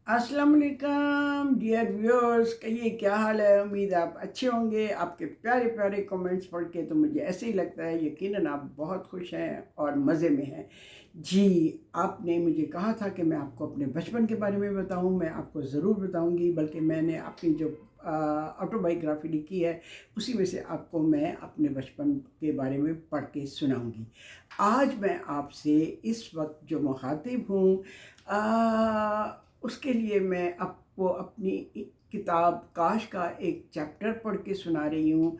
अस्सलाम वालेकुम dear viewers, कहिए क्या हाल है। उम्मीद है आप अच्छे होंगे। आपके प्यारे प्यारे कमेंट्स पढ़ के तो मुझे ऐसे ही लगता है यकीनन आप बहुत खुश हैं और मज़े में हैं। जी, आपने मुझे कहा था कि मैं आपको अपने बचपन के बारे में बताऊं। मैं आपको ज़रूर बताऊंगी, बल्कि मैंने अपनी जो ऑटोबायोग्राफी लिखी है उसी में से आपको मैं अपने बचपन के बारे में पढ़ के सुनाऊंगी। आज मैं आपसे इस वक्त जो मुखातिब हूँ, उसके लिए मैं आपको अपनी किताब काश का एक चैप्टर पढ़ के सुना रही हूँ,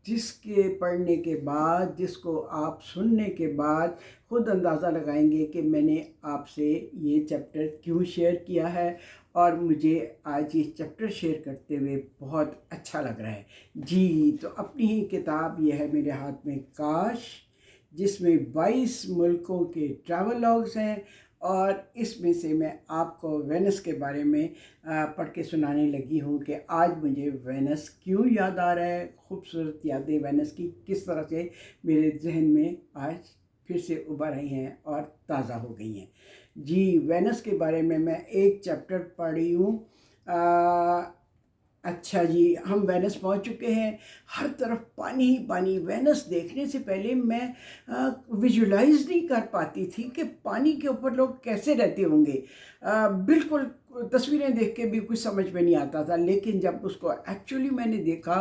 जिसके पढ़ने के बाद, जिसको आप सुनने के बाद खुद अंदाज़ा लगाएंगे कि मैंने आपसे ये चैप्टर क्यों शेयर किया है। और मुझे आज ये चैप्टर शेयर करते हुए बहुत अच्छा लग रहा है। जी, तो अपनी ही किताब ये है मेरे हाथ में, काश, जिसमें 22 मुल्कों के ट्रैवल लॉग्स हैं। और इसमें से मैं आपको वेनिस के बारे में पढ़ के सुनाने लगी हूँ कि आज मुझे वेनिस क्यों याद आ रहा है। खूबसूरत यादें वेनिस की किस तरह से मेरे जहन में आज फिर से उभर आई हैं और ताज़ा हो गई हैं। जी, वेनिस के बारे में मैं एक चैप्टर पढ़ी हूँ। अच्छा जी, हम वेनिस पहुंच चुके हैं। हर तरफ पानी ही पानी। वेनिस देखने से पहले मैं विजुलाइज नहीं कर पाती थी कि पानी के ऊपर लोग कैसे रहते होंगे। बिल्कुल तस्वीरें देख के भी कुछ समझ में नहीं आता था, लेकिन जब उसको एक्चुअली मैंने देखा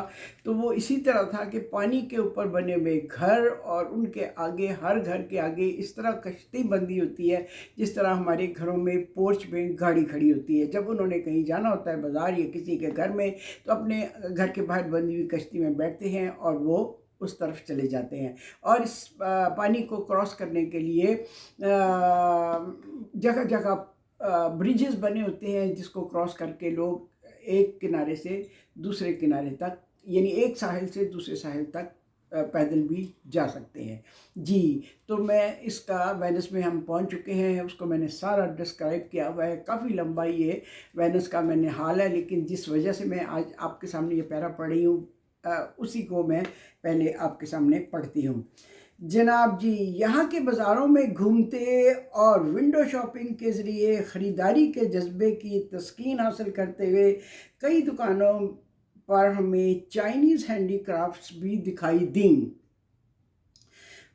तो वो इसी तरह था कि पानी के ऊपर बने हुए घर और उनके आगे, हर घर के आगे इस तरह कश्ती बंदी होती है जिस तरह हमारे घरों में पोर्च में गाड़ी खड़ी होती है। जब उन्होंने कहीं जाना होता है, बाज़ार या किसी के घर में, तो अपने घर के बाहर बंधी हुई कश्ती में बैठते हैं और वो उस तरफ चले जाते हैं। और इस पानी को क्रॉस करने के लिए जगह जगह ब्रिजेस बने होते हैं, जिसको क्रॉस करके लोग एक किनारे से दूसरे किनारे तक, यानी एक साहिल से दूसरे साहिल तक पैदल भी जा सकते हैं। जी, तो मैं इसका वेनिस में हम पहुंच चुके हैं, उसको मैंने सारा डिस्क्राइब किया हुआ है। काफ़ी लंबा ये वेनिस का मैंने हाल है, लेकिन जिस वजह से मैं आज आपके सामने ये पैरा पढ़ी हूँ, उसी को मैं पहले आपके सामने पढ़ती हूँ। जनाब जी, यहाँ के बाज़ारों में घूमते और विंडो शॉपिंग के ज़रिए ख़रीदारी के जज्बे की तस्कीन हासिल करते हुए कई दुकानों पर हमें चाइनीज़ हैंडीक्राफ्ट्स भी दिखाई दी।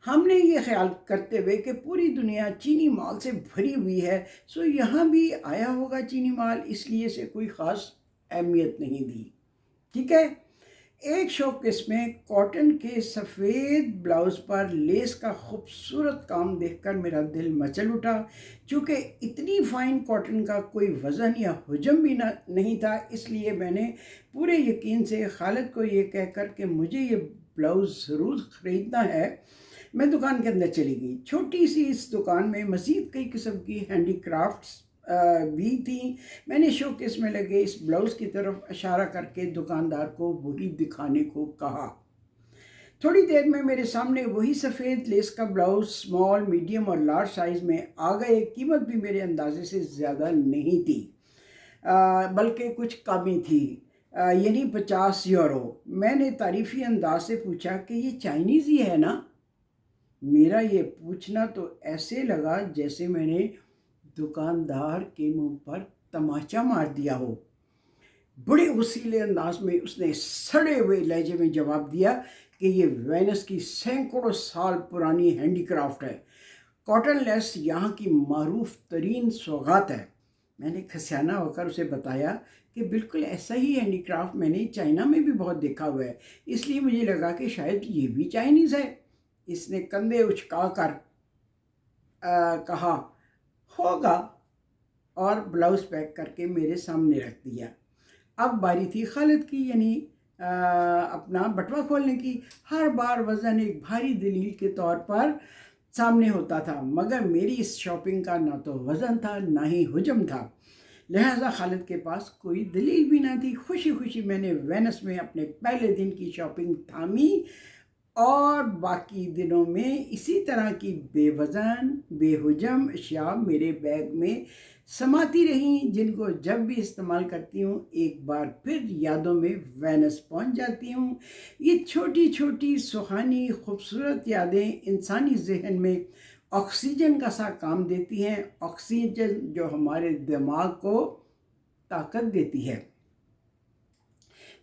हमने ये ख्याल करते हुए कि पूरी दुनिया चीनी माल से भरी हुई है, सो यहाँ भी आया होगा चीनी माल, इसलिए से कोई ख़ास अहमियत नहीं दी। ठीक है। एक शोकेस में कॉटन के सफ़ेद ब्लाउज पर लेस का खूबसूरत काम देखकर मेरा दिल मचल उठा। चूँकि इतनी फाइन कॉटन का कोई वज़न या हुजम भी नहीं था, इसलिए मैंने पूरे यकीन से खालिद को ये कहकर कि मुझे ये ब्लाउज़ ज़रूर ख़रीदना है, मैं दुकान के अंदर चली गई। छोटी सी इस दुकान में मज़ीद कई किस्म की हैंडीक्राफ्ट्स भी थी। मैंने शोकेस में लगे इस ब्लाउज़ की तरफ इशारा करके दुकानदार को वही दिखाने को कहा। थोड़ी देर में मेरे सामने वही सफ़ेद लेस का ब्लाउज़ स्मॉल, मीडियम और लार्ज साइज़ में आ गए। कीमत भी मेरे अंदाजे से ज़्यादा नहीं थी, बल्कि कुछ कम ही थी, यानी 50 यूरो। मैंने तारीफ़ी अंदाज से पूछा कि ये चाइनीज़ ही है ना। मेरा ये पूछना तो ऐसे लगा जैसे मैंने दुकानदार के मुंह पर तमाचा मार दिया हो। बड़े वसीले अंदाज में उसने सड़े हुए लहजे में जवाब दिया कि ये वेनिस की सैकड़ों साल पुरानी हैंडीक्राफ्ट है। कॉटन लेस यहाँ की मारूफ तरीन सौगात है। मैंने खसियाना होकर उसे बताया कि बिल्कुल ऐसा ही हैंडीक्राफ्ट मैंने चाइना में भी बहुत देखा हुआ है, इसलिए मुझे लगा कि शायद ये भी चाइनीज़ है। इसने कंधे उचका कर कहा, होगा, और ब्लाउज़ पैक करके मेरे सामने रख दिया। अब बारी थी खालिद की, यानी अपना बटवा खोलने की। हर बार वज़न एक भारी दलील के तौर पर सामने होता था, मगर मेरी इस शॉपिंग का ना तो वज़न था ना ही हुजम था, लिहाजा खालिद के पास कोई दलील भी ना थी। खुशी खुशी मैंने वेनिस में अपने पहले दिन की शॉपिंग थामी और बाकी दिनों में इसी तरह की बेवज़न बेहुजम अशिया मेरे बैग में समाती रहीं, जिनको जब भी इस्तेमाल करती हूँ एक बार फिर यादों में वेनिस पहुँच जाती हूँ। ये छोटी छोटी सुहानी खूबसूरत यादें इंसानी जहन में ऑक्सीजन का सा काम देती हैं। ऑक्सीजन जो हमारे दिमाग को ताकत देती है।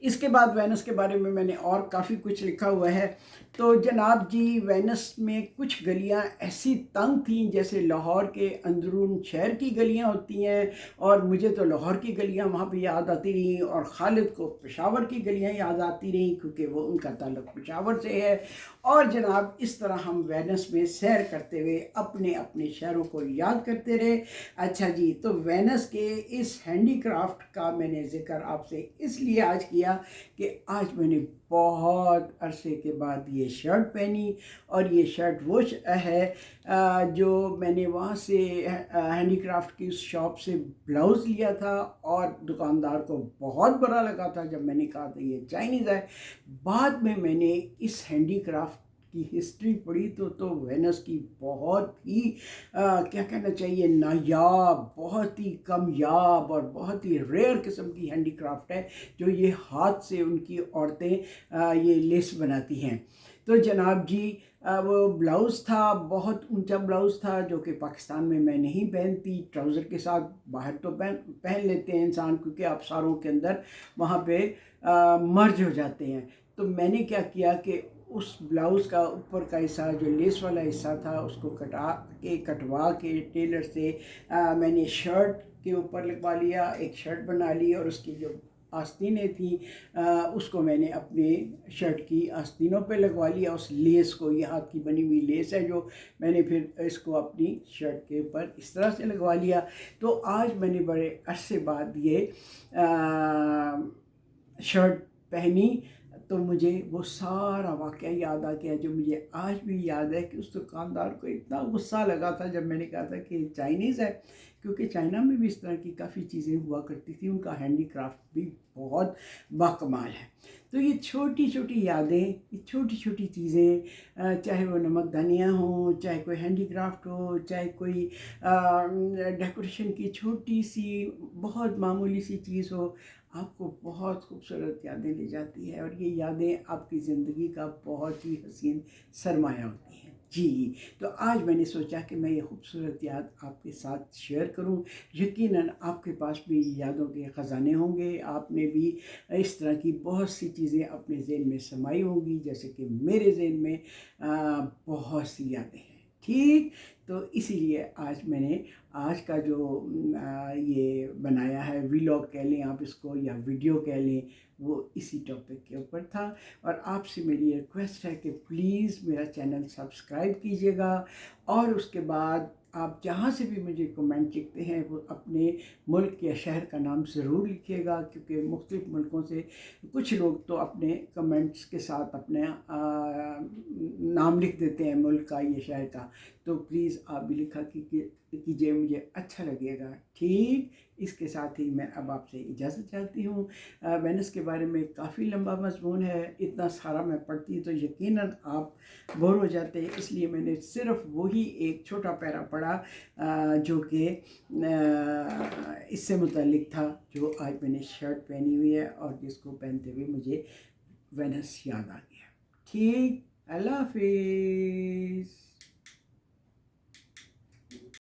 इसके बाद वेनस के बारे में मैंने और काफ़ी कुछ लिखा हुआ है। तो जनाब जी, वेनस में कुछ गलियां ऐसी तंग थीं जैसे लाहौर के अंदरून शहर की गलियां होती हैं, और मुझे तो लाहौर की गलियां वहाँ पे याद आती रहीं, और खालिद को पेशावर की गलियां याद आती रहीं क्योंकि वो उनका ताल्लुक पेशावर से है। और जनाब इस तरह हम वेनस में सैर करते हुए अपने अपने शहरों को याद करते रहे। अच्छा जी, तो वेनस के इस हैंडी क्राफ्ट का मैंने ज़िक्र आपसे इसलिए आज किया कि आज मैंने बहुत अरसे के बाद ये शर्ट पहनी, और ये शर्ट वो है जो मैंने वहाँ से हैंडी क्राफ्ट की उस शॉप से ब्लाउज़ लिया था, और दुकानदार को बहुत बुरा लगा था जब मैंने कहा था ये चाइनीज़ है। बाद में मैंने इस हैंडी क्राफ्ट की हिस्ट्री पढ़ी तो वेनस की बहुत ही क्या कहना चाहिए, नायाब, बहुत ही कमयाब और बहुत ही रेयर किस्म की हैंडी क्राफ्ट है जो ये हाथ से उनकी औरतें ये लेस बनाती हैं। तो जनाब जी, वो ब्लाउज़ था, बहुत ऊंचा ब्लाउज़ था जो कि पाकिस्तान में मैं नहीं पहनती। ट्राउज़र के साथ बाहर तो पहन लेते हैं इंसान, क्योंकि आबसारों के अंदर वहाँ पे मर्ज हो जाते हैं। तो मैंने क्या किया कि उस ब्लाउज़ का ऊपर का हिस्सा, जो लेस वाला हिस्सा था, उसको कटवा के टेलर से मैंने शर्ट के ऊपर लगवा लिया, एक शर्ट बना ली, और उसकी जो आस्तीनें थी उसको मैंने अपने शर्ट की आस्तीनों पे लगवा लिया। उस लेस को, ये हाथ की बनी हुई लेस है जो मैंने फिर इसको अपनी शर्ट के ऊपर इस तरह से लगवा लिया। तो आज मैंने बड़े अरसे बाद ये शर्ट पहनी, तो मुझे वो सारा वाक़या याद आ गया जो मुझे आज भी याद है कि उस दुकानदार को इतना गुस्सा लगा था जब मैंने कहा था कि चाइनीज़ है, क्योंकि चाइना में भी इस तरह की काफ़ी चीज़ें हुआ करती थी। उनका हैंडी क्राफ्ट भी बहुत बाकमाल है। तो ये छोटी छोटी यादें, ये छोटी छोटी चीज़ें, चाहे वो नमकदानियाँ हों, चाहे कोई हैंडी क्राफ्ट हो, चाहे कोई डेकोरेशन की छोटी सी बहुत मामूली सी चीज़ हो, आपको बहुत खूबसूरत यादें ले जाती है, और ये यादें आपकी ज़िंदगी का बहुत ही हसीन सरमाया होती हैं। जी, तो आज मैंने सोचा कि मैं ये खूबसूरत याद आपके साथ शेयर करूं। यकीनन आपके पास भी यादों के ख़जाने होंगे, आपने भी इस तरह की बहुत सी चीज़ें अपने ज़हन में समाई होंगी, जैसे कि मेरे ज़हन में बहुत सी यादें हैं। ठीक, तो इसीलिए आज मैंने आज का जो ये बनाया है, व्लॉग कह लें आप इसको या वीडियो कह लें, वो इसी टॉपिक के ऊपर था। और आपसे मेरी रिक्वेस्ट है कि प्लीज़ मेरा चैनल सब्सक्राइब कीजिएगा, और उसके बाद आप जहाँ से भी मुझे कमेंट लिखते हैं वो अपने मुल्क या शहर का नाम ज़रूर लिखिएगा, क्योंकि मुख्तलिफ़ मुल्कों से कुछ लोग तो अपने कमेंट्स के साथ अपने नाम लिख देते हैं, मुल्क का या शहर का। तो प्लीज़ आप भी लिखा कीजिए, मुझे अच्छा लगेगा। ठीक, इसके साथ ही मैं अब आपसे इजाज़त चाहती हूँ। वेनस के बारे में काफ़ी लंबा मज़मून है, इतना सारा मैं पढ़ती तो यकीनन आप बोर हो जाते, इसलिए मैंने सिर्फ वही एक छोटा पैरा पढ़ा जो कि इससे मुतालिक था, जो आज मैंने शर्ट पहनी हुई है और जिसको पहनते हुए मुझे वेनस याद आ गया। ठीक, अल्लाह हाफिज़।